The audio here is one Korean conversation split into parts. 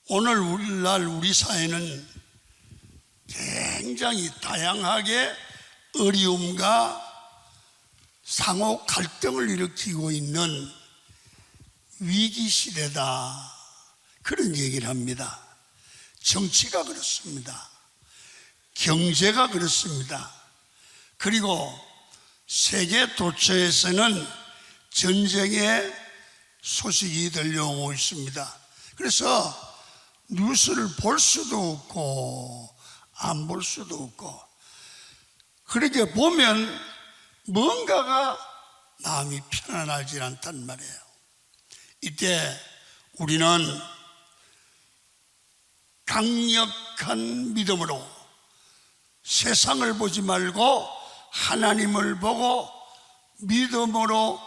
오늘날 우리 사회는 굉장히 다양하게 어려움과 상호 갈등을 일으키고 있는 위기 시대다, 그런 얘기를 합니다. 정치가 그렇습니다. 경제가 그렇습니다. 그리고 세계 도처에서는 전쟁의 소식이 들려오고 있습니다. 그래서 뉴스를 볼 수도 없고 안 볼 수도 없고, 그렇게 보면 뭔가가 마음이 편안하지 않단 말이에요. 이때 우리는 강력한 믿음으로 세상을 보지 말고 하나님을 보고 믿음으로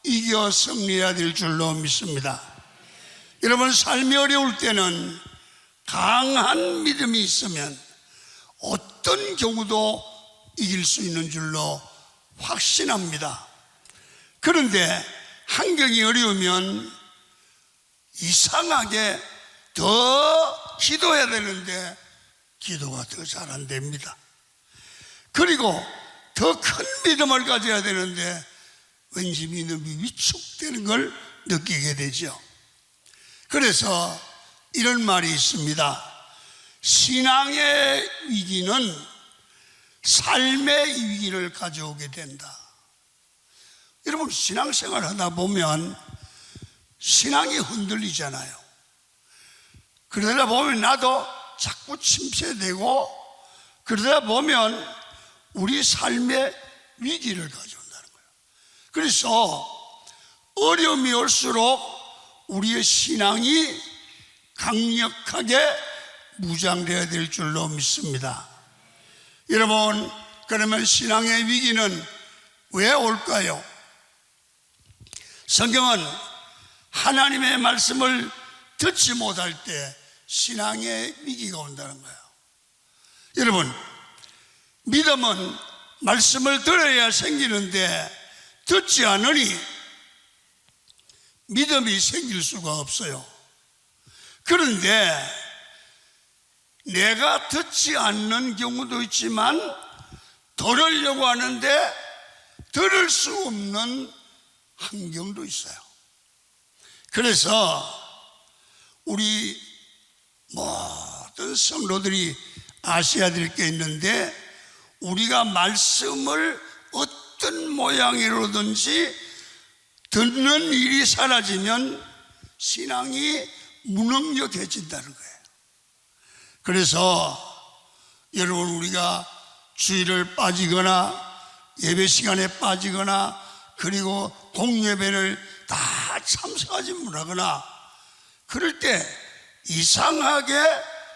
이겨 승리해야 될 줄로 믿습니다. 여러분, 삶이 어려울 때는 강한 믿음이 있으면 어떤 경우도 이길 수 있는 줄로 확신합니다. 그런데 환경이 어려우면 이상하게 더 기도해야 되는데 기도가 더 잘 안 됩니다. 그리고 더 큰 믿음을 가져야 되는데 왠지 믿음이 위축되는 걸 느끼게 되죠. 그래서 이런 말이 있습니다. 신앙의 위기는 삶의 위기를 가져오게 된다. 여러분, 신앙생활 하다 보면 신앙이 흔들리잖아요. 그러다 보면 나도 자꾸 침체되고, 그러다 보면 우리 삶의 위기를 가져온다는 거예요. 그래서 어려움이 올수록 우리의 신앙이 강력하게 무장되어야 될 줄로 믿습니다. 여러분, 그러면 신앙의 위기는 왜 올까요? 성경은 하나님의 말씀을 듣지 못할 때 신앙의 위기가 온다는 거예요. 여러분, 믿음은 말씀을 들어야 생기는데 듣지 않으니 믿음이 생길 수가 없어요. 그런데 내가 듣지 않는 경우도 있지만 들으려고 하는데 들을 수 없는 환경도 있어요. 그래서 우리 모든 성도들이 아셔야 될 게 있는데, 우리가 말씀을 어떤 모양으로든지 듣는 일이 사라지면 신앙이 무능력해진다는 거예요. 그래서 여러분, 우리가 주일을 빠지거나 예배 시간에 빠지거나 그리고 공예배를 다 참석하지 못하거나 그럴 때 이상하게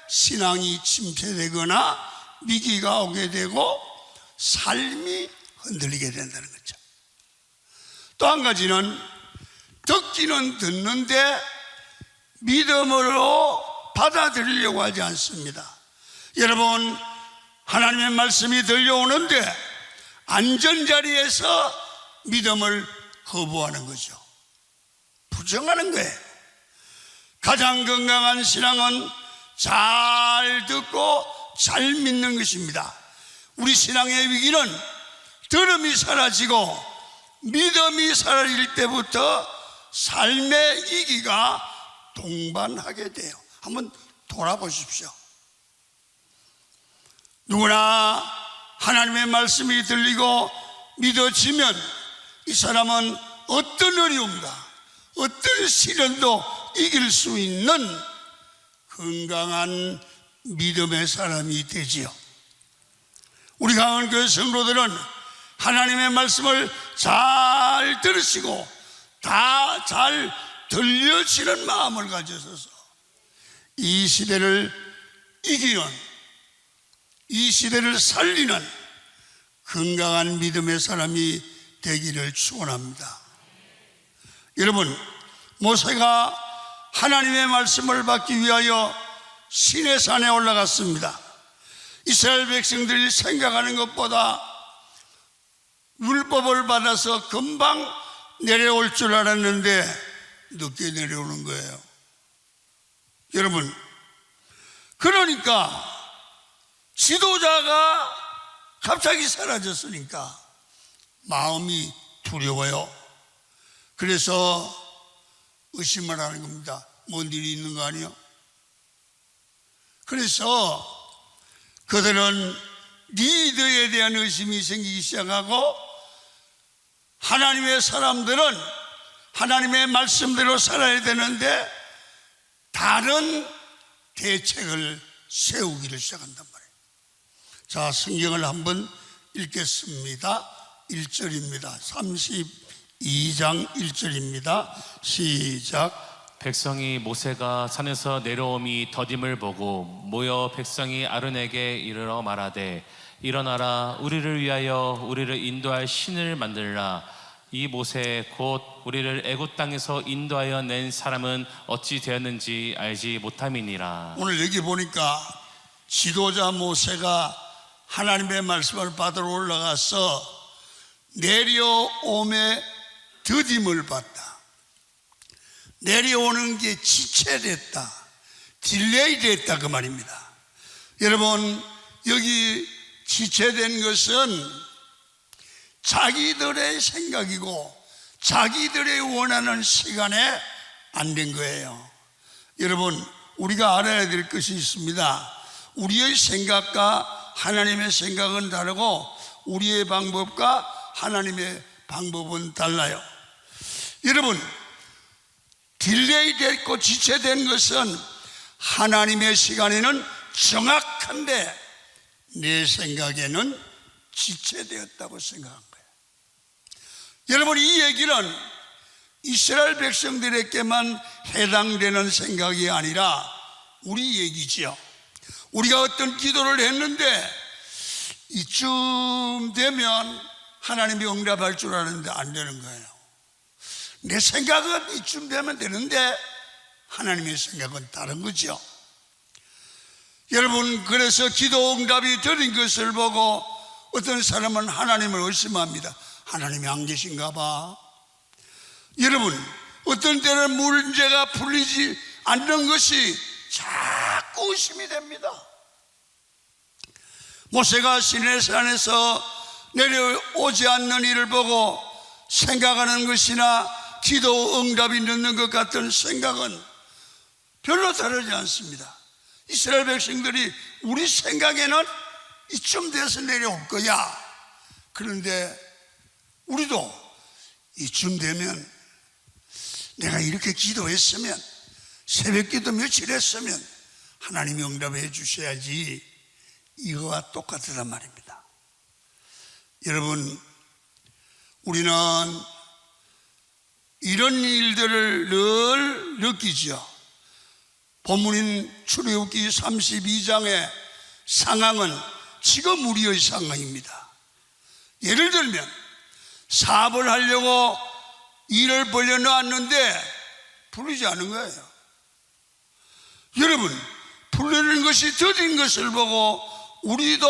신앙이 침체되거나 위기가 오게 되고 삶이 흔들리게 된다는 거죠. 또 한 가지는 듣기는 듣는데 믿음으로 받아들이려고 하지 않습니다. 여러분, 하나님의 말씀이 들려오는데 안전자리에서 믿음을 거부하는 거죠. 부정하는 거예요. 가장 건강한 신앙은 잘 듣고 잘 믿는 것입니다. 우리 신앙의 위기는 들음이 사라지고 믿음이 사라질 때부터 삶의 위기가 동반하게 돼요. 한번 돌아보십시오. 누구나 하나님의 말씀이 들리고 믿어지면 이 사람은 어떤 어려움과 어떤 시련도 이길 수 있는 건강한 믿음의 사람이 되지요. 우리 강원교회 성도들은 하나님의 말씀을 잘 들으시고 다 잘 들려지는 마음을 가져서 이 시대를 이기는, 이 시대를 살리는 건강한 믿음의 사람이 되기를 축원합니다. 여러분, 모세가 하나님의 말씀을 받기 위하여 시내산에 올라갔습니다. 이스라엘 백성들이 생각하는 것보다 율법을 받아서 금방 내려올 줄 알았는데 늦게 내려오는 거예요. 여러분, 그러니까 지도자가 갑자기 사라졌으니까 마음이 두려워요. 그래서 의심을 하는 겁니다. 뭔 일이 있는 거 아니에요? 그래서 그들은 리더에 대한 의심이 생기기 시작하고, 하나님의 사람들은 하나님의 말씀대로 살아야 되는데 다른 대책을 세우기를 시작한단 말이에요. 자, 성경을 한번 읽겠습니다. 1절입니다. 32장 1절입니다. 시작. 백성이 모세가 산에서 내려옴이 더딤을 보고 모여 백성이 아론에게 이르러 말하되 일어나라, 우리를 위하여 우리를 인도할 신을 만들라. 이 모세 곧 우리를 애굽 땅에서 인도하여 낸 사람은 어찌 되었는지 알지 못함이니라. 오늘 여기 보니까 지도자 모세가 하나님의 말씀을 받으러 올라가서 내려옴에 더딤을 봤다. 내려오는 게 지체됐다, 딜레이 됐다, 그 말입니다. 여러분, 여기 지체된 것은 자기들의 생각이고 자기들의 원하는 시간에 안 된 거예요. 여러분, 우리가 알아야 될 것이 있습니다. 우리의 생각과 하나님의 생각은 다르고 우리의 방법과 하나님의 방법은 달라요. 여러분, 딜레이 됐고 지체된 것은 하나님의 시간에는 정확한데 내 생각에는 지체되었다고 생각한 거예요. 여러분, 이 얘기는 이스라엘 백성들에게만 해당되는 생각이 아니라 우리 얘기지요. 우리가 어떤 기도를 했는데 이쯤 되면 하나님이 응답할 줄 아는데 안 되는 거예요. 내 생각은 이쯤 되면 되는데 하나님의 생각은 다른 거죠. 여러분, 그래서 기도 응답이 들은 것을 보고 어떤 사람은 하나님을 의심합니다. 하나님이 안 계신가 봐. 여러분, 어떤 때는 문제가 풀리지 않는 것이 자꾸 의심이 됩니다. 모세가 시내산에서 내려오지 않는 일을 보고 생각하는 것이나 기도 응답이 늦는 것 같은 생각은 별로 다르지 않습니다. 이스라엘 백성들이 우리 생각에는 이쯤 돼서 내려올 거야. 그런데 우리도 이쯤 되면 내가 이렇게 기도했으면, 새벽 기도 며칠 했으면 하나님이 응답해 주셔야지, 이거와 똑같단 말입니다. 여러분, 우리는 이런 일들을 늘 느끼죠. 본문인 출애굽기 32장의 상황은 지금 우리의 상황입니다. 예를 들면 사업을 하려고 일을 벌려놓았는데 풀리지 않은 거예요. 여러분, 풀리는 것이 더딘 것을 보고 우리도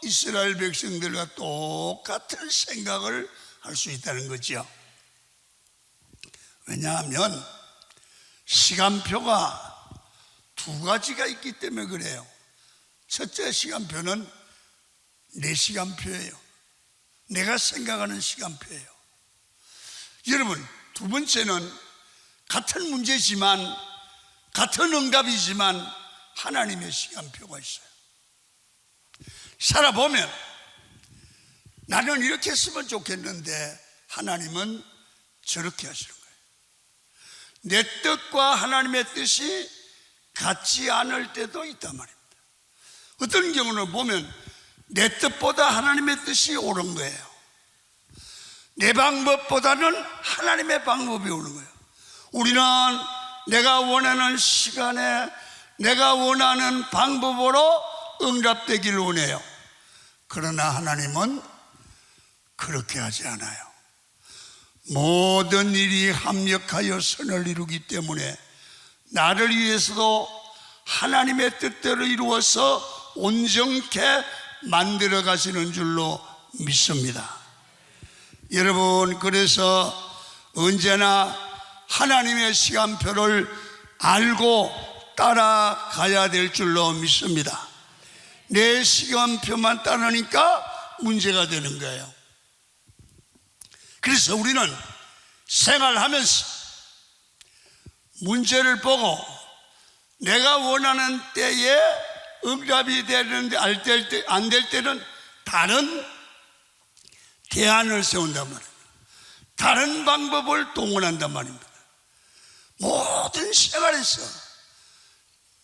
이스라엘 백성들과 똑같은 생각을 할 수 있다는 거죠. 왜냐하면 시간표가 두 가지가 있기 때문에 그래요. 첫째 시간표는 내 시간표예요. 내가 생각하는 시간표예요. 여러분, 두 번째는 같은 문제지만, 같은 응답이지만 하나님의 시간표가 있어요. 살아보면 나는 이렇게 했으면 좋겠는데 하나님은 저렇게 하시는 거예요. 내 뜻과 하나님의 뜻이 같지 않을 때도 있단 말입니다. 어떤 경우는 보면 내 뜻보다 하나님의 뜻이 옳은 거예요. 내 방법보다는 하나님의 방법이 옳은 거예요. 우리는 내가 원하는 시간에 내가 원하는 방법으로 응답되기를 원해요. 그러나 하나님은 그렇게 하지 않아요. 모든 일이 합력하여 선을 이루기 때문에 나를 위해서도 하나님의 뜻대로 이루어서 온전케 만들어 가시는 줄로 믿습니다. 여러분, 그래서 언제나 하나님의 시간표를 알고 따라가야 될 줄로 믿습니다. 내 시간표만 따르니까 문제가 되는 거예요. 그래서 우리는 생활하면서 문제를 보고 내가 원하는 때에 응답이 되는데 안 될 때는 다른 대안을 세운단 말입니다. 다른 방법을 동원한단 말입니다. 모든 생활에서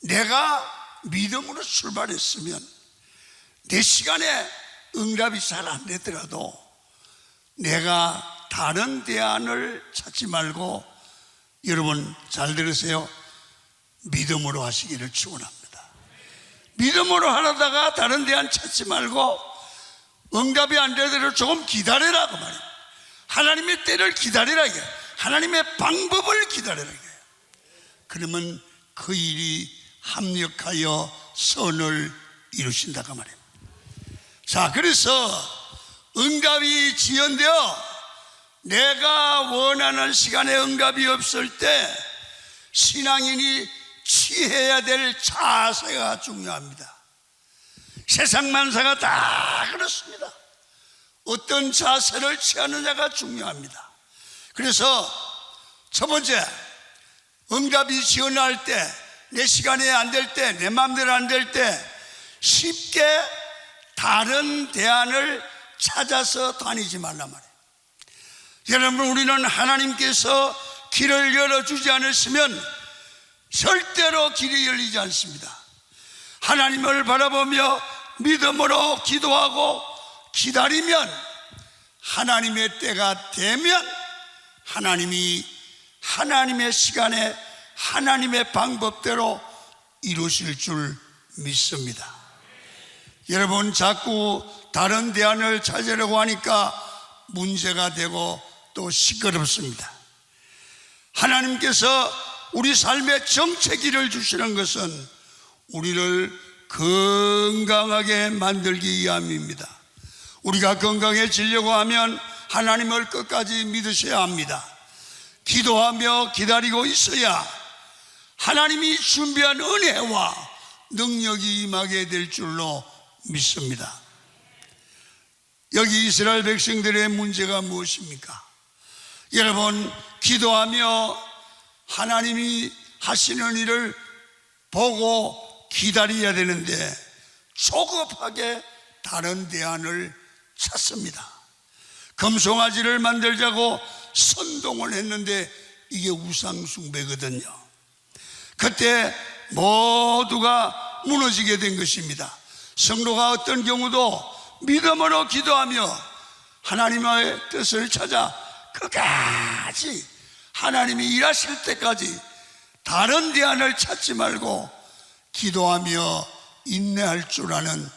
내가 믿음으로 출발했으면 내 시간에 응답이 잘 안 되더라도 내가 다른 대안을 찾지 말고, 여러분 잘 들으세요, 믿음으로 하시기를 축원합니다. 믿음으로 하다가 다른 대안 찾지 말고 응답이 안 되더라도 조금 기다리라 그 말이에요. 하나님의 때를 기다리라 이게, 하나님의 방법을 기다리라 이게. 그러면 그 일이 합력하여 선을 이루신다 그 말이에요. 자, 그래서 응답이 지연되어 내가 원하는 시간에 응답이 없을 때 신앙인이 취해야 될 자세가 중요합니다. 세상 만사가 다 그렇습니다. 어떤 자세를 취하느냐가 중요합니다. 그래서 첫 번째, 응답이 지연할 때, 내 시간에 안 될 때, 내 마음대로 안 될 때 쉽게 다른 대안을 찾아서 다니지 말란 말이에요. 여러분, 우리는 하나님께서 길을 열어주지 않으시면 절대로 길이 열리지 않습니다. 하나님을 바라보며 믿음으로 기도하고 기다리면 하나님의 때가 되면 하나님이 하나님의 시간에 하나님의 방법대로 이루실 줄 믿습니다. 여러분, 자꾸 다른 대안을 찾으려고 하니까 문제가 되고 또 시끄럽습니다. 하나님께서 우리 삶의 정체기를 주시는 것은 우리를 건강하게 만들기 위함입니다. 우리가 건강해지려고 하면 하나님을 끝까지 믿으셔야 합니다. 기도하며 기다리고 있어야 하나님이 준비한 은혜와 능력이 임하게 될 줄로 믿습니다. 여기 이스라엘 백성들의 문제가 무엇입니까? 여러분, 기도하며 하나님이 하시는 일을 보고 기다려야 되는데 조급하게 다른 대안을 찾습니다. 금송아지를 만들자고 선동을 했는데 이게 우상숭배거든요. 그때 모두가 무너지게 된 것입니다. 성도가 어떤 경우도 믿음으로 기도하며 하나님의 뜻을 찾아 끝까지 하나님이 일하실 때까지 다른 대안을 찾지 말고 기도하며 인내할 줄 아는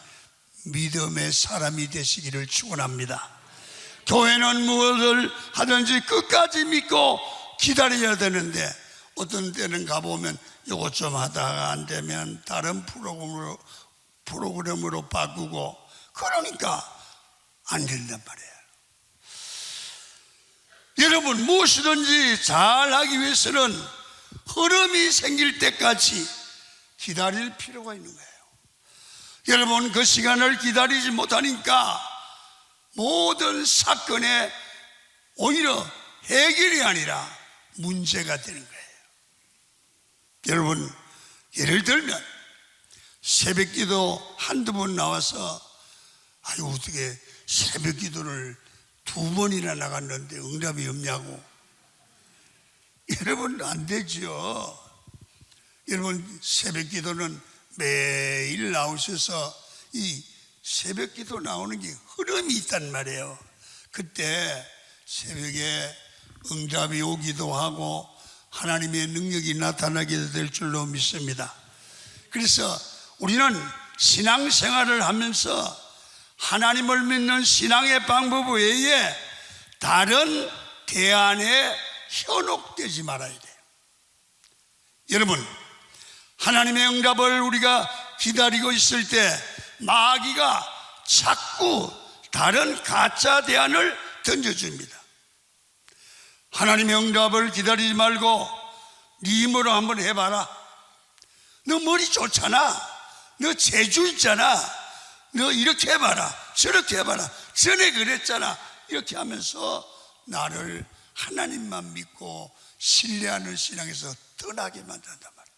믿음의 사람이 되시기를 축원합니다. 교회는 무엇을 하든지 끝까지 믿고 기다려야 되는데 어떤 때는 가보면 이것 좀 하다가 안 되면 다른 프로그램으로 바꾸고 그러니까 안 된단 말이에요. 여러분, 무엇이든지 잘하기 위해서는 흐름이 생길 때까지 기다릴 필요가 있는 거예요. 여러분, 그 시간을 기다리지 못하니까 모든 사건에 오히려 해결이 아니라 문제가 되는 거예요. 여러분, 예를 들면 새벽 기도 한두 번 나와서 아유, 어떻게 새벽 기도를 2번이나 나갔는데 응답이 없냐고. 여러분, 안 되죠. 여러분, 새벽 기도는 매일 나오셔서 이 새벽 기도 나오는 게 흐름이 있단 말이에요. 그때 새벽에 응답이 오기도 하고 하나님의 능력이 나타나게 될 줄로 믿습니다. 그래서 우리는 신앙생활을 하면서 하나님을 믿는 신앙의 방법 외에 다른 대안에 현혹되지 말아야 돼요. 여러분, 하나님의 응답을 우리가 기다리고 있을 때 마귀가 자꾸 다른 가짜 대안을 던져줍니다. 하나님의 응답을 기다리지 말고 네 힘으로 한번 해봐라. 너 머리 좋잖아. 너 재주 있잖아. 너 이렇게 해봐라. 저렇게 해봐라. 전에 그랬잖아. 이렇게 하면서 나를 하나님만 믿고 신뢰하는 신앙에서 떠나게 만든단 말이에요.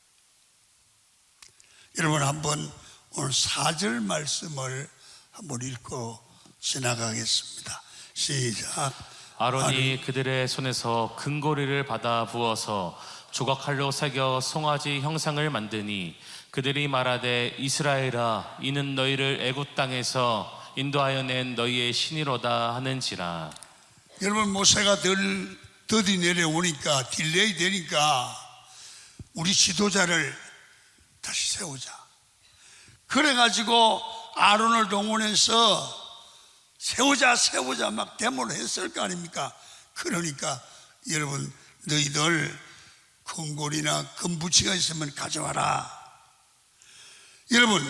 여러분, 한번 오늘 4절 말씀을 한번 읽고 지나가겠습니다. 시작. 아론이 그들의 손에서 금고리를 받아 부어서 조각칼로 새겨 송아지 형상을 만드니 그들이 말하되 이스라엘아 이는 너희를 애굽 땅에서 인도하여 낸 너희의 신이로다 하는지라. 여러분, 모세가 더디 내려오니까 딜레이 되니까 우리 지도자를 다시 세우자. 그래가지고 아론을 동원해서 세우자 막 데모를 했을 거 아닙니까? 그러니까 여러분, 너희들 금고리나 금부치가 있으면 가져와라. 여러분,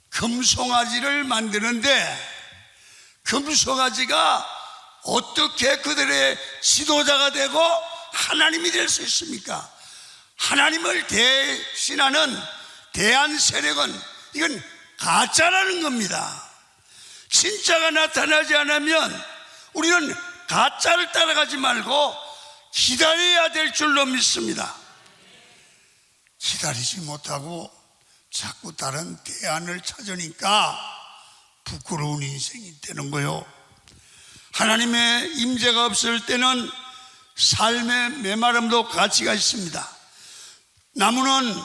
금송아지를 만드는데 금송아지가 어떻게 그들의 지도자가 되고 하나님이 될 수 있습니까? 하나님을 대신하는 대한 세력은 이건 가짜라는 겁니다. 진짜가 나타나지 않으면 우리는 가짜를 따라가지 말고 기다려야 될 줄로 믿습니다. 기다리지 못하고 자꾸 다른 대안을 찾으니까 부끄러운 인생이 되는 거요. 하나님의 임재가 없을 때는 삶의 메마름도 가치가 있습니다. 나무는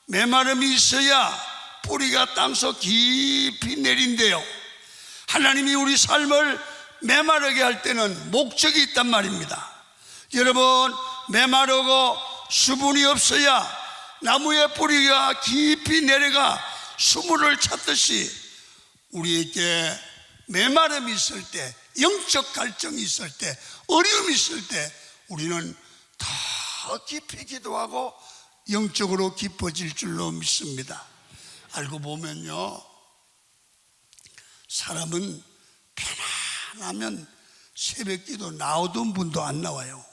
메마름이 있어야 뿌리가 땅속 깊이 내린대요. 하나님이 우리 삶을 메마르게 할 때는 목적이 있단 말입니다. 여러분, 메마르고 수분이 없어야 나무의 뿌리가 깊이 내려가 수분을 찾듯이 우리에게 메마름이 있을 때, 영적 갈증이 있을 때, 어려움이 있을 때 우리는 더 깊이 기도하고 영적으로 깊어질 줄로 믿습니다. 알고 보면요, 사람은 편안하면 새벽기도 나오던 분도 안 나와요.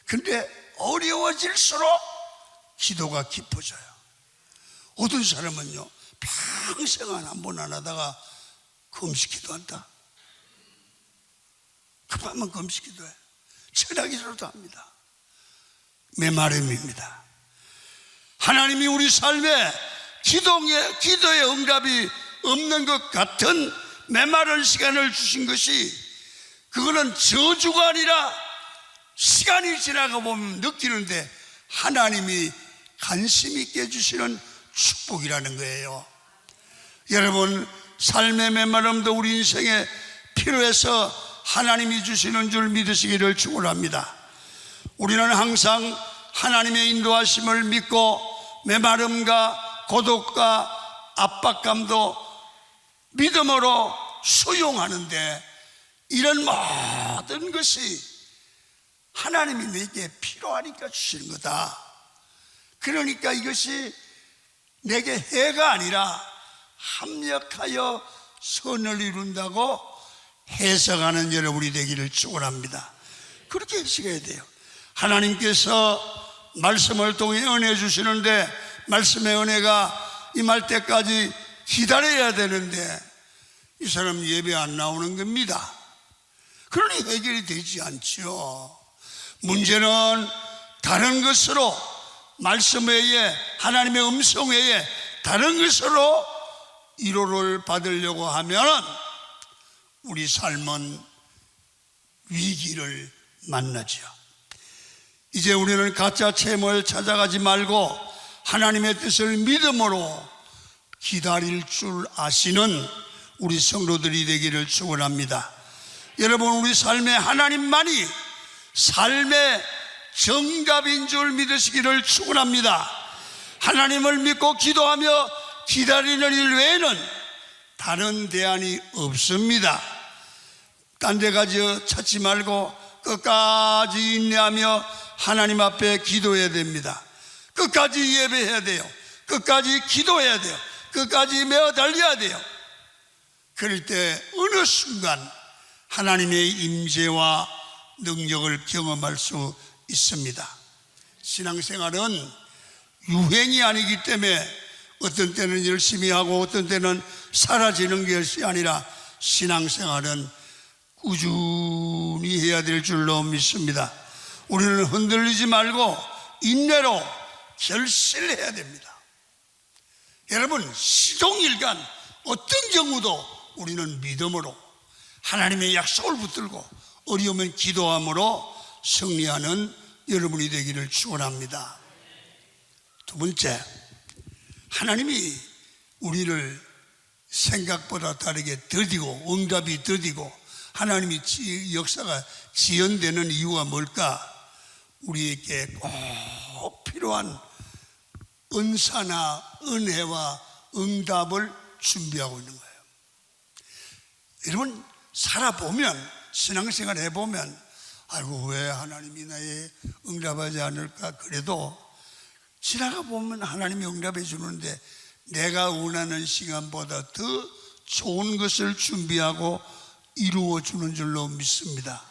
근데 어려워질수록 기도가 깊어져요. 어떤 사람은요, 평생 한 번 안 하다가 금식기도 한다. 급하면 금식기도 해요. 철학기도도 합니다. 메마름입니다. 하나님이 우리 삶에 기도의 응답이 없는 것 같은 메마른 시간을 주신 것이, 그거는 저주가 아니라 시간이 지나가 보면 느끼는데 하나님이 관심 있게 주시는 축복이라는 거예요. 여러분, 삶의 메마름도 우리 인생에 필요해서 하나님이 주시는 줄 믿으시기를 축원합니다. 우리는 항상 하나님의 인도하심을 믿고 메마름과 고독과 압박감도 믿음으로 수용하는데, 이런 모든 것이 하나님이 내게 필요하니까 주시는 거다. 그러니까 이것이 내게 해가 아니라 합력하여 선을 이룬다고 해석하는 여러분이 되기를 축원합니다. 그렇게 해석해야 돼요. 하나님께서 말씀을 통해 은혜 주시는데 말씀의 은혜가 임할 때까지 기다려야 되는데 이 사람 예배 안 나오는 겁니다. 그러니 해결이 되지 않죠. 문제는 다른 것으로, 말씀 외에, 하나님의 음성 외에 다른 것으로 위로를 받으려고 하면 우리 삶은 위기를 만나죠. 이제 우리는 가짜 체험을 찾아가지 말고 하나님의 뜻을 믿음으로 기다릴 줄 아시는 우리 성도들이 되기를 축원합니다. 여러분, 우리 삶에 하나님만이 삶의 정답인 줄 믿으시기를 축원합니다. 하나님을 믿고 기도하며 기다리는 일 외에는 다른 대안이 없습니다. 딴 데 가서 찾지 말고 끝까지 인내하며 하나님 앞에 기도해야 됩니다. 끝까지 예배해야 돼요. 끝까지 기도해야 돼요. 끝까지 매어 달려야 돼요. 그럴 때 어느 순간 하나님의 임재와 능력을 경험할 수 있습니다. 신앙생활은 유행이 아니기 때문에 어떤 때는 열심히 하고 어떤 때는 사라지는 것이 아니라 신앙생활은 꾸준히 해야 될 줄로 믿습니다. 우리는 흔들리지 말고 인내로 결실해야 됩니다. 여러분, 시종일관 어떤 경우도 우리는 믿음으로 하나님의 약속을 붙들고 어려우면 기도함으로 승리하는 여러분이 되기를 축원합니다. 두 번째, 하나님이 우리를 생각보다 다르게 더디고 응답이 더디고 하나님이 역사가 지연되는 이유가 뭘까? 우리에게 꼭 필요한 은사나 은혜와 응답을 준비하고 있는 거예요. 여러분, 살아보면, 신앙생활 해보면 아이고 왜 하나님이 나의 응답하지 않을까? 그래도 지나가 보면 하나님이 응답해 주는데 내가 원하는 시간보다 더 좋은 것을 준비하고 이루어 주는 줄로 믿습니다.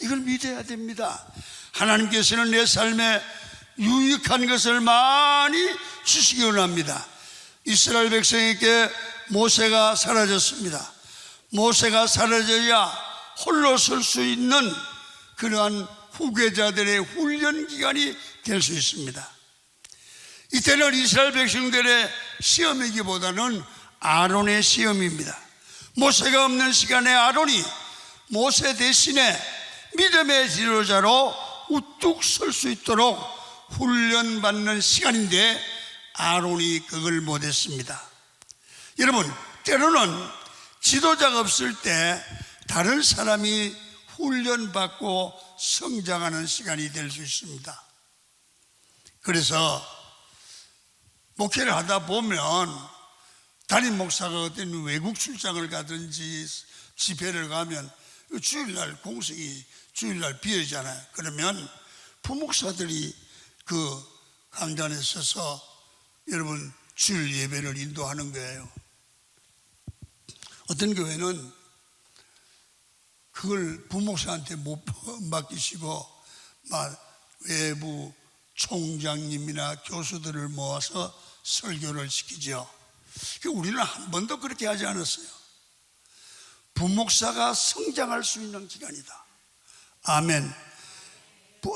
이걸 믿어야 됩니다. 하나님께서는 내 삶에 유익한 것을 많이 주시기 원합니다. 이스라엘 백성에게 모세가 사라졌습니다. 모세가 사라져야 홀로 설 수 있는 그러한 후계자들의 훈련 기간이 될 수 있습니다. 이때는 이스라엘 백성들의 시험이기보다는 아론의 시험입니다. 모세가 없는 시간에 아론이 모세 대신에 믿음의 지도자로 우뚝 설 수 있도록 훈련받는 시간인데 아론이 그걸 못했습니다. 여러분, 때로는 지도자가 없을 때 다른 사람이 훈련받고 성장하는 시간이 될 수 있습니다. 그래서 목회를 하다 보면 담임 목사가 어떤 외국 출장을 가든지 집회를 가면 주일날 공석이 주일날 비어있잖아요. 그러면 부목사들이 그 강단에 서서 여러분 주일 예배를 인도하는 거예요. 어떤 교회는 그걸 부목사한테 못 맡기시고 외부 총장님이나 교수들을 모아서 설교를 시키죠. 우리는 한 번도 그렇게 하지 않았어요. 부목사가 성장할 수 있는 기간이다. 아멘.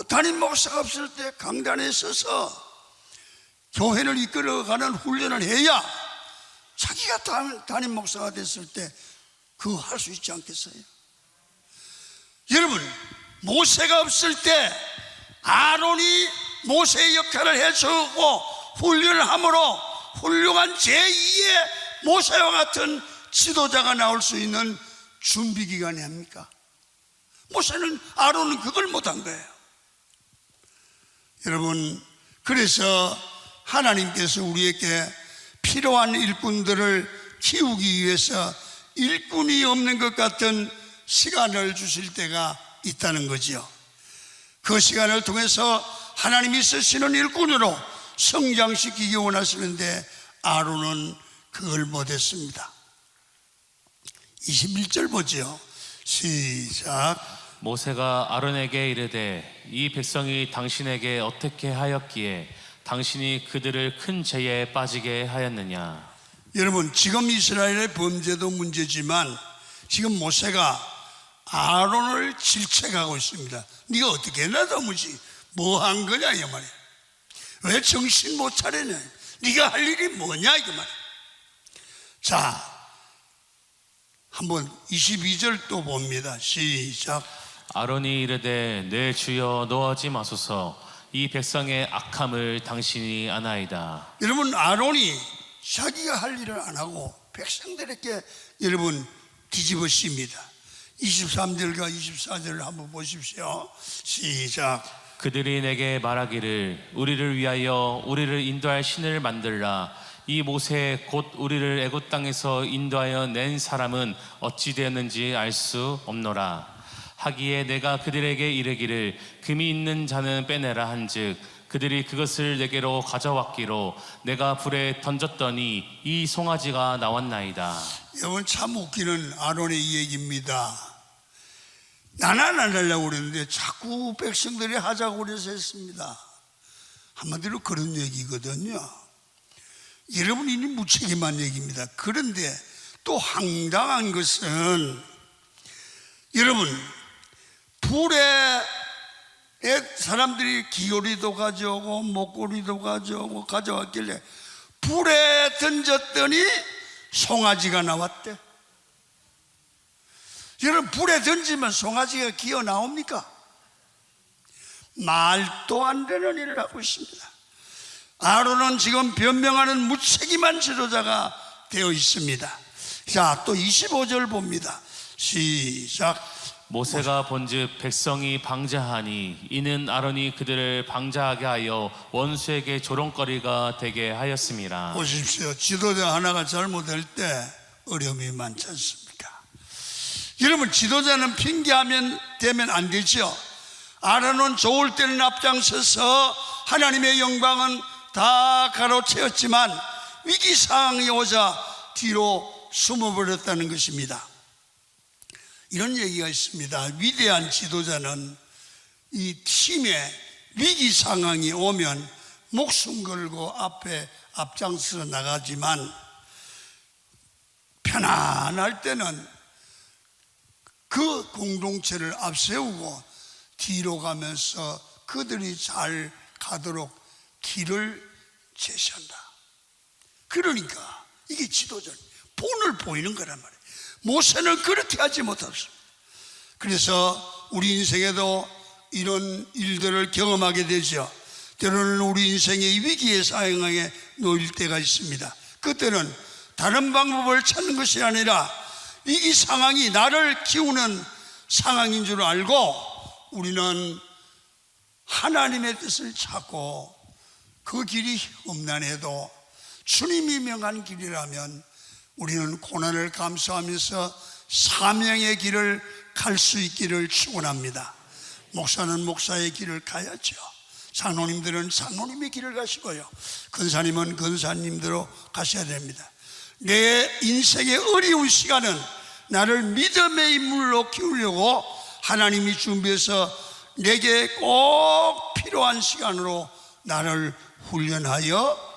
담임 목사가 없을 때 강단에 서서 교회를 이끌어가는 훈련을 해야 자기가 담임 목사가 됐을 때 그거 할 수 있지 않겠어요? 여러분, 모세가 없을 때 아론이 모세의 역할을 해주고 훈련을 함으로 훌륭한 제2의 모세와 같은 지도자가 나올 수 있는 준비 기간이 아닙니까? 모세는 아론은 그걸 못한 거예요. 여러분, 그래서 하나님께서 우리에게 필요한 일꾼들을 키우기 위해서 일꾼이 없는 것 같은 시간을 주실 때가 있다는 거죠. 그 시간을 통해서 하나님이 쓰시는 일꾼으로 성장시키기 원하시는데 아론은 그걸 못했습니다. 21절 보죠. 시작. 모세가 아론에게 이르되 이 백성이 당신에게 어떻게 하였기에 당신이 그들을 큰 죄에 빠지게 하였느냐. 여러분, 지금 이스라엘의 범죄도 문제지만 지금 모세가 아론을 질책하고 있습니다. 네가 어떻게 나도무지 뭐 한 거냐 이 말이야. 왜 정신 못 차리냐. 네가 할 일이 뭐냐 이거 말이야. 자, 한번 22절 또 봅니다. 시작. 아론이 이르되 내 주여 노하지 마소서 이 백성의 악함을 당신이 아나이다. 여러분, 아론이 자기가 할 일을 안 하고 백성들에게 여러분 뒤집어 씌웁니다. 23절과 24절을 한번 보십시오. 시작. 그들이 내게 말하기를 우리를 위하여 우리를 인도할 신을 만들라. 이 모세 곧 우리를 애굽 땅에서 인도하여 낸 사람은 어찌 되었는지 알 수 없노라. 하기에 내가 그들에게 이르기를 금이 있는 자는 빼내라 한즉 그들이 그것을 내게로 가져왔기로 내가 불에 던졌더니 이 송아지가 나왔나이다. 여러분, 참 웃기는 아론의 이 얘기입니다. 나는 안 하려고 그랬는데 자꾸 백성들이 하자고 그래서 했습니다. 한마디로 그런 얘기거든요. 여러분, 이는 무책임한 얘기입니다. 그런데 또 황당한 것은, 여러분, 불에 사람들이 기어리도 가져오고 목걸이도 가져왔길래 불에 던졌더니 송아지가 나왔대. 여러분, 불에 던지면 송아지가 기어 나옵니까? 말도 안 되는 일을 하고 있습니다. 아론은 지금 변명하는 무책임한 지도자가 되어 있습니다. 자, 또 25절 봅니다. 시작. 모세가 본즉 백성이 방자하니 이는 아론이 그들을 방자하게 하여 원수에게 조롱거리가 되게 하였습니다. 보십시오. 지도자 하나가 잘못할 때 어려움이 많지 않습니까? 여러분, 지도자는 핑계하면 되면 안 되죠. 아론은 좋을 때는 앞장서서 하나님의 영광은 다 가로채었지만 위기 상황이 오자 뒤로 숨어버렸다는 것입니다. 이런 얘기가 있습니다. 위대한 지도자는 이 팀의 위기 상황이 오면 목숨 걸고 앞에 앞장서 나가지만 편안할 때는 그 공동체를 앞세우고 뒤로 가면서 그들이 잘 가도록 길을 제시한다. 그러니까 이게 지도자는 본을 보이는 거란 말이에요. 모세는 그렇게 하지 못했습니다. 그래서 우리 인생에도 이런 일들을 경험하게 되죠. 때로는 우리 인생의 위기의 상황에 놓일 때가 있습니다. 그때는 다른 방법을 찾는 것이 아니라 위기 상황이 나를 키우는 상황인 줄 알고 우리는 하나님의 뜻을 찾고 그 길이 험난해도 주님이 명한 길이라면 우리는 고난을 감수하면서 사명의 길을 갈 수 있기를 축원합니다. 목사는 목사의 길을 가야죠. 장로님들은 장로님의 길을 가시고요, 권사님은 권사님대로 가셔야 됩니다. 내 인생의 어려운 시간은 나를 믿음의 인물로 키우려고 하나님이 준비해서 내게 꼭 필요한 시간으로 나를 훈련하여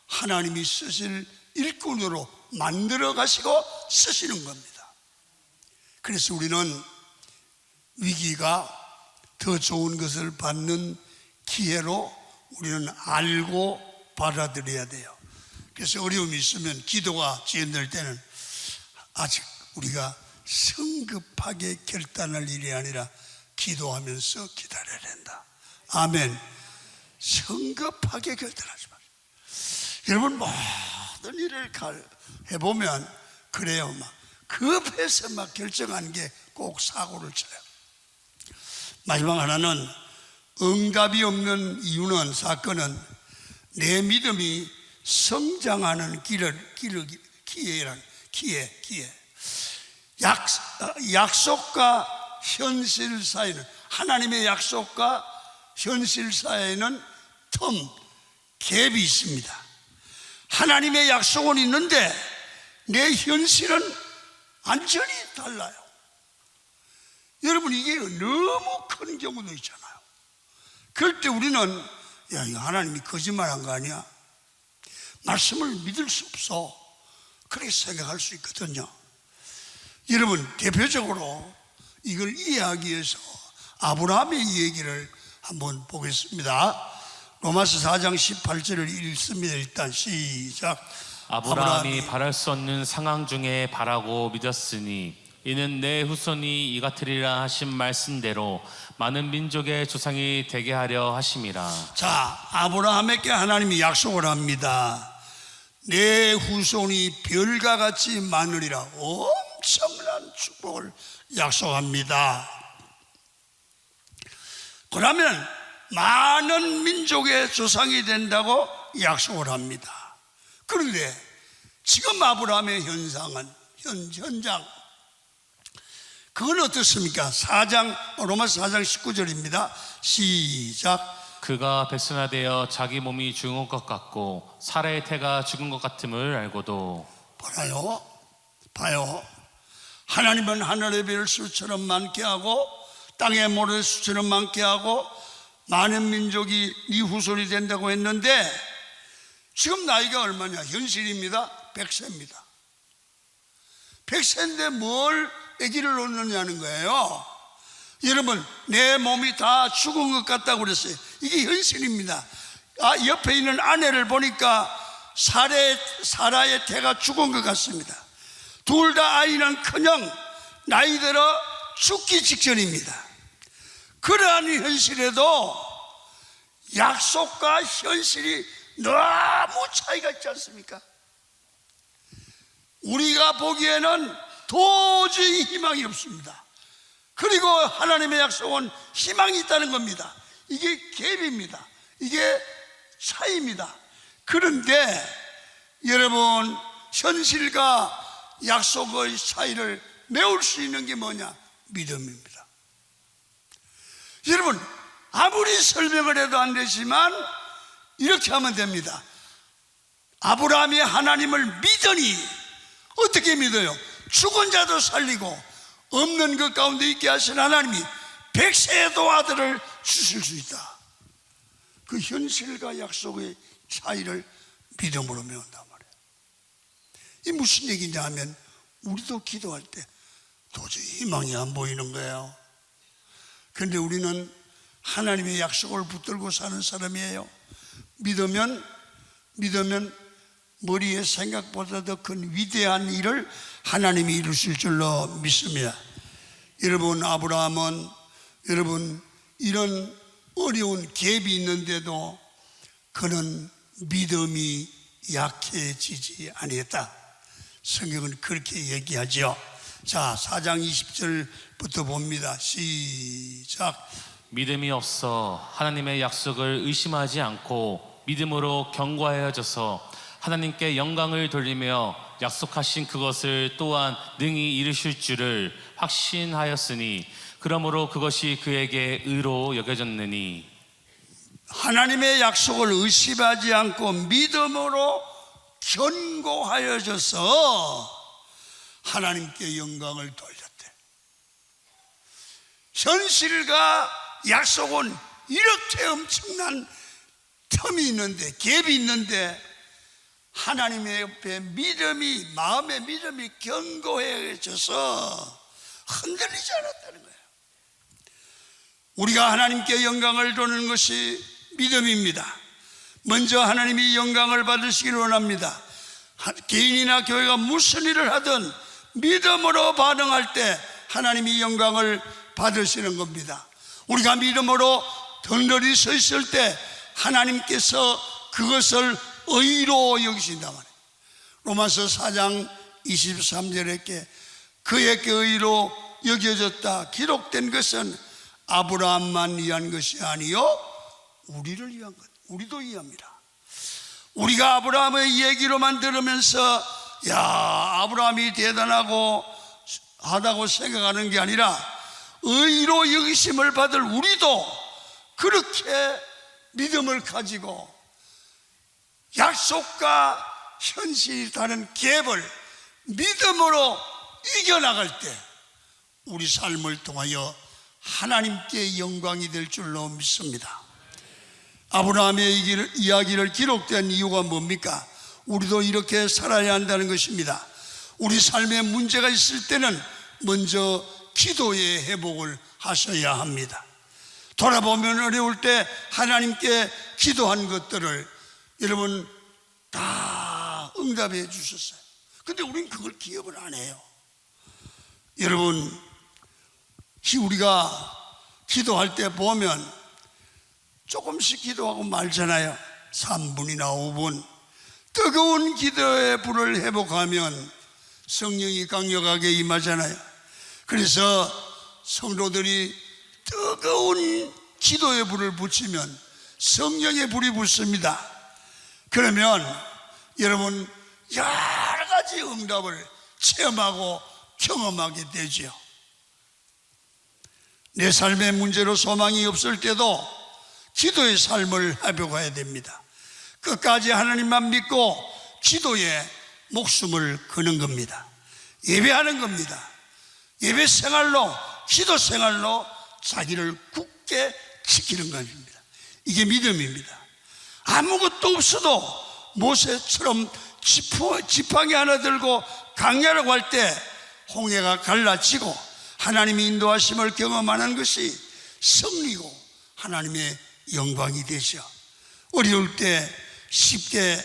하나님이 쓰실 일꾼으로 만들어 가시고 쓰시는 겁니다. 그래서 우리는 위기가 더 좋은 것을 받는 기회로 우리는 알고 받아들여야 돼요. 그래서 어려움이 있으면 기도가 지연될 때는 아직 우리가 성급하게 결단할 일이 아니라 기도하면서 기다려야 된다. 아멘. 성급하게 결단하지 마세요. 여러분, 모든 일을 해보면 그래요. 막 급해서 막 결정하는 게 꼭 사고를 쳐요. 마지막 하나는 응답이 없는 이유는, 사건은 내 믿음이 성장하는 기회란 기회. 약속과 현실 사이는, 하나님의 약속과 현실 사이에는 갭이 있습니다. 하나님의 약속은 있는데 내 현실은 완전히 달라요. 여러분, 이게 너무 큰 경우도 있잖아요. 그럴 때 우리는 야, 이거 하나님이 거짓말한 거 아니야? 말씀을 믿을 수 없어. 그렇게 생각할 수 있거든요. 여러분, 대표적으로 이걸 이해하기 위해서 아브라함의 얘기를 한번 보겠습니다. 로마서 4장 18절을 읽습니다. 일단 시작. 아브라함이 바랄 수 없는 상황 중에 바라고 믿었으니 이는 내 후손이 이같으리라 하신 말씀대로 많은 민족의 조상이 되게 하려 하심이라. 자, 아브라함에게 하나님이 약속을 합니다. 내 후손이 별과 같이 많으리라. 엄청난 축복을 약속합니다. 그러면 많은 민족의 조상이 된다고 약속을 합니다. 그런데 지금 아브라함의 현상은 현장 그건 어떻습니까? 로마서 4장 19절입니다. 시작. 그가 백선화되어 자기 몸이 죽은 것 같고 사라의 태가 죽은 것 같음을 알고도. 봐요. 하나님은 하늘의 별 수처럼 많게 하고 땅의 모래 수처럼 많게 하고 많은 민족이 네 후손이 된다고 했는데 지금 나이가 얼마냐? 현실입니다. 100세입니다. 100세인데 뭘 아기를 놓느냐는 거예요. 여러분, 내 몸이 다 죽은 것 같다고 그랬어요. 이게 현실입니다. 옆에 있는 아내를 보니까 사라의 태가 죽은 것 같습니다. 둘 다 아이는커녕 나이 들어 죽기 직전입니다. 그러한 현실에도 약속과 현실이 너무 차이가 있지 않습니까? 우리가 보기에는 도저히 희망이 없습니다. 그리고 하나님의 약속은 희망이 있다는 겁니다. 이게 갭입니다. 이게 차이입니다. 그런데 여러분, 현실과 약속의 차이를 메울 수 있는 게 뭐냐? 믿음입니다. 여러분, 아무리 설명을 해도 안 되지만 이렇게 하면 됩니다. 아브라함이 하나님을 믿으니 어떻게 믿어요? 죽은 자도 살리고 없는 것 가운데 있게 하신 하나님이 100세에도 아들을 주실 수 있다. 그 현실과 약속의 차이를 믿음으로 메운단 말이에요. 이 무슨 얘기냐 하면 우리도 기도할 때 도저히 희망이 안 보이는 거예요. 그런데 우리는 하나님의 약속을 붙들고 사는 사람이에요. 믿으면 머리에 생각보다 더 큰 위대한 일을 하나님이 이루실 줄로 믿습니다. 여러분, 아브라함은 이런 어려운 갭이 있는데도 그는 믿음이 약해지지 아니했다. 성경은 그렇게 얘기하죠. 자, 4장 20절부터 봅니다. 시작. 믿음이 없어 하나님의 약속을 의심하지 않고 믿음으로 견고하여져서 하나님께 영광을 돌리며 약속하신 그것을 또한 능히 이루실 줄을 확신하였으니 그러므로 그것이 그에게 의로 여겨졌느니. 하나님의 약속을 의심하지 않고 믿음으로 견고하여져서 하나님께 영광을 돌렸대. 현실과 약속은 이렇게 엄청난 텀이 있는데, 갭이 있는데 하나님의 옆에 마음의 믿음이 견고해져서 흔들리지 않았다는 거예요. 우리가 하나님께 영광을 돌리는 것이 믿음입니다. 먼저 하나님이 영광을 받으시길 원합니다. 개인이나 교회가 무슨 일을 하든 믿음으로 반응할 때 하나님이 영광을 받으시는 겁니다. 우리가 믿음으로 덩그러니 서 있을 때 하나님께서 그것을 의로 여기신단 말이에요. 로마서 4장 23절에 그에게 의로 여겨졌다 기록된 것은 아브라함만 위한 것이 아니요 우리를 위한 것. 우리도 위합니다. 우리가 아브라함의 얘기로만 들으면서 야, 아브라함이 대단하고 하다고 생각하는 게 아니라 의로 여기심을 받을 우리도 그렇게 믿음을 가지고 약속과 현실이 다른 갭을 믿음으로 이겨나갈 때 우리 삶을 통하여 하나님께 영광이 될 줄로 믿습니다. 아브라함의 이야기를 기록된 이유가 뭡니까? 우리도 이렇게 살아야 한다는 것입니다. 우리 삶에 문제가 있을 때는 먼저 기도의 회복을 하셔야 합니다. 돌아보면 어려울 때 하나님께 기도한 것들을 여러분 다 응답해 주셨어요. 근데 우리는 그걸 기억을 안 해요. 여러분, 우리가 기도할 때 보면 조금씩 기도하고 말잖아요. 3분이나 5분. 뜨거운 기도의 불을 회복하면 성령이 강력하게 임하잖아요. 그래서 성도들이 뜨거운 기도의 불을 붙이면 성령의 불이 붙습니다. 그러면 여러분 여러 가지 응답을 체험하고 경험하게 되죠. 내 삶의 문제로 소망이 없을 때도 기도의 삶을 회복해야 됩니다. 끝까지 하나님만 믿고 기도에 목숨을 거는 겁니다. 예배하는 겁니다. 예배 생활로, 기도 생활로 자기를 굳게 지키는 것입니다. 이게 믿음입니다. 아무것도 없어도 모세처럼 지팡이 하나 들고 강야라고 할 때 홍해가 갈라지고 하나님의 인도하심을 경험하는 것이 승리고 하나님의 영광이 되죠. 어려울 때 쉽게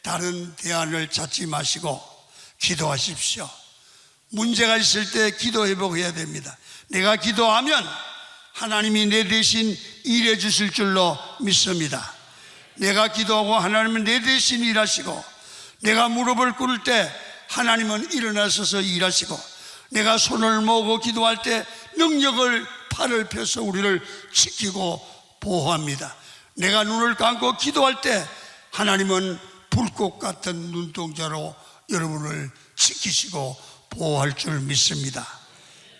다른 대안을 찾지 마시고 기도하십시오. 문제가 있을 때 기도회복 해야 됩니다. 내가 기도하면 하나님이 내 대신 일해 주실 줄로 믿습니다. 내가 기도하고 하나님은 내 대신 일하시고, 내가 무릎을 꿇을 때 하나님은 일어나셔서 일하시고, 내가 손을 모으고 기도할 때 능력을 팔을 펴서 우리를 지키고 보호합니다. 내가 눈을 감고 기도할 때 하나님은 불꽃 같은 눈동자로 여러분을 지키시고 보호할 줄 믿습니다.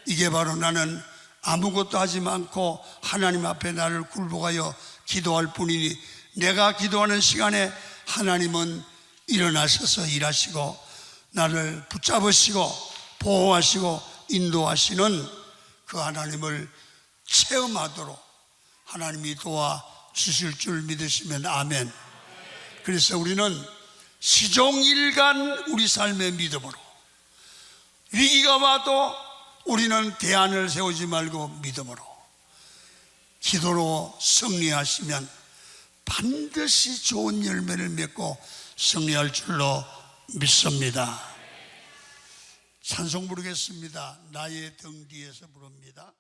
이게 바로 나는 아무것도 하지 않고 하나님 앞에 나를 굴복하여 기도할 뿐이니, 내가 기도하는 시간에 하나님은 일어나셔서 일하시고 나를 붙잡으시고 보호하시고 인도하시는 그 하나님을 체험하도록 하나님이 도와주실 줄 믿으시면 아멘. 그래서 우리는 시종일관 우리 삶의 믿음으로, 위기가 와도 우리는 대안을 세우지 말고 믿음으로, 기도로 승리하시면 반드시 좋은 열매를 맺고 승리할 줄로 믿습니다. 찬송 부르겠습니다. 나의 등 뒤에서 부릅니다.